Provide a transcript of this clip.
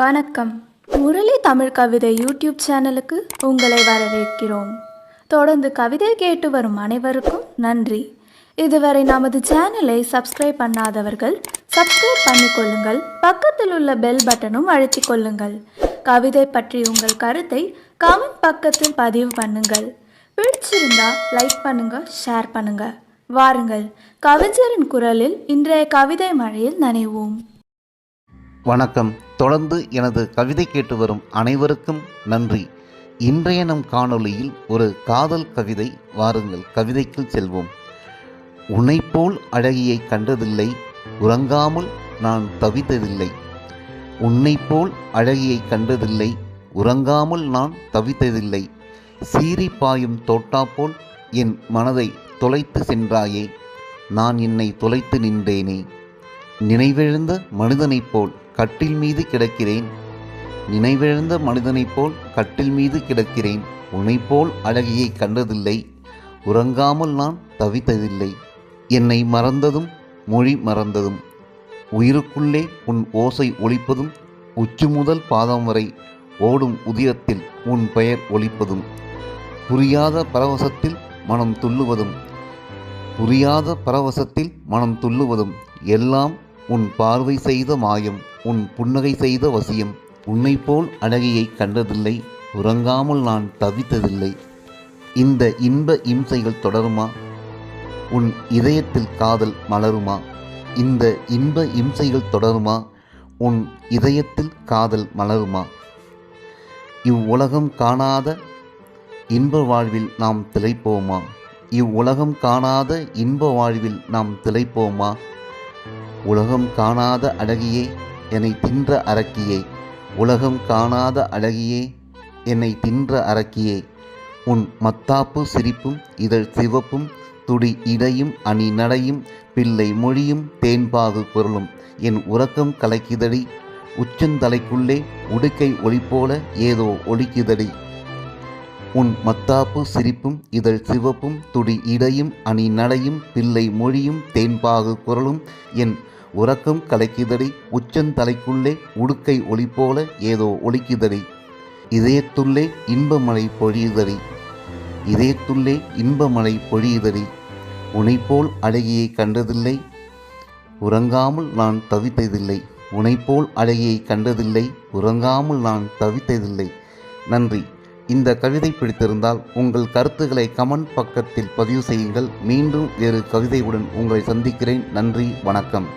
வணக்கம். முரளி தமிழ் கவிதை யூடியூப் சேனலுக்கு உங்களை வரவேற்கிறோம். தொடர்ந்து கவிதை கேட்டு வரும் அனைவருக்கும் நன்றி. இதுவரை நமது சேனலை சப்ஸ்கிரைப் பண்ணாதவர்கள் சப்ஸ்கிரைப் பண்ணிக்கொள்ளுங்கள். பக்கத்தில் உள்ள பெல் பட்டனும் அழுத்திக் கொள்ளுங்கள். கவிதை பற்றி உங்கள் கருத்தை கமெண்ட் பக்கத்தில் பதிவு பண்ணுங்கள். பிடிச்சிருந்தா லைக் பண்ணுங்க, ஷேர் பண்ணுங்க. வாருங்கள், கவிஞரின் குரலில் இன்றைய கவிதை மழையில் நனைவோம். வணக்கம். தொடர்ந்து எனது கவிதை கேட்டு வரும் அனைவருக்கும் நன்றி. இன்றைய நம் காணொளியில் ஒரு காதல் கவிதை. வாருங்கள், கவிதைக்குள் செல்வோம். உன்னைப்போல் அழகியை கண்டதில்லை, உறங்காமல் நான் தவித்ததில்லை. உன்னைப்போல் அழகியை கண்டதில்லை, உறங்காமல் நான் தவித்ததில்லை. சீறி பாயும் தோட்டாப்போல் என் மனதை தொலைத்து சென்றாயே, நான் என்னை தொலைத்து நின்றேனே. நினைவிழந்த மனிதனைப் போல் கட்டில் மீது கிடக்கிறேன். நினைவிழந்த மனிதனைப் போல் கட்டில் மீது கிடக்கிறேன். உன்னைப்போல் அழகியை கண்டதில்லை, உறங்காமல் நான் தவித்ததில்லை. என்னை மறந்ததும் மொழி மறந்ததும், உயிருக்குள்ளே உன் ஓசை ஒலிப்பதும், உச்சி முதல் பாதம் வரை ஓடும் உதிரத்தில் உன் பெயர் ஒலிப்பதும், புரியாத பரவசத்தில் மனம் துள்ளுவதும், புரியாத பரவசத்தில் மனம் துள்ளுவதும் எல்லாம் உன் பார்வை செய்த மாயம், உன் புன்னகை செய்த வசியம். உன்னைப்போல் அழகியை கண்டதில்லை, உறங்காமல் நான் தவித்ததில்லை. இந்த இன்ப இம்சைகள் தொடருமா? உன் இதயத்தில் காதல் மலருமா? இந்த இன்ப இம்சைகள் தொடருமா? உன் இதயத்தில் காதல் மலருமா? இவ்வுலகம் காணாத இன்ப வாழ்வில் நாம் திளைப்போமா? இவ்வுலகம் காணாத இன்ப வாழ்வில் நாம் திளைப்போமா? உலகம் காணாத அழகியே, என்னை தின்ற அரக்கியே. உலகம் காணாத அழகியே, என்னை தின்ற அரக்கியே. உன் மத்தாப்பு சிரிப்பும் இதழ் சிவப்பும், துடி இடையும் அணி நடையும், பிள்ளை மொழியும் தேன்பாகு குரலும் என் உறக்கம் கலைக்குதடி. உச்சந்தலைக்குள்ளே உடுக்கை ஒளி போல ஏதோ ஒலிக்குதடி. உன் மத்தாப்பு சிரிப்பும் இதழ் சிவப்பும், துடி இடையும் அணி நடையும், பிள்ளை மொழியும் தேன்பாகு குரலும் என் உறக்கம் கலைக்குதடி. உச்சந்தலைக்குள்ளே உடுக்கை ஒளி போல ஏதோ ஒலிக்குதடி. இதயத்துள்ளே இன்பமழை பொழியுதடி. இதயத்துள்ளே இன்பமழை பொழியுதடி. உனைப்போல் அழகியை கண்டதில்லை, உறங்காமல் நான் தவித்ததில்லை. உனைப்போல் அழகியை கண்டதில்லை, உறங்காமல் நான் தவித்ததில்லை. நன்றி. இந்த கவிதை பிடித்திருந்தால் உங்கள் கருத்துக்களை கமெண்ட் பக்கத்தில் பதிவு செய்யுங்கள். மீண்டும் வேறு கவிதையுடன் உங்களை சந்திக்கிறேன். நன்றி, வணக்கம்.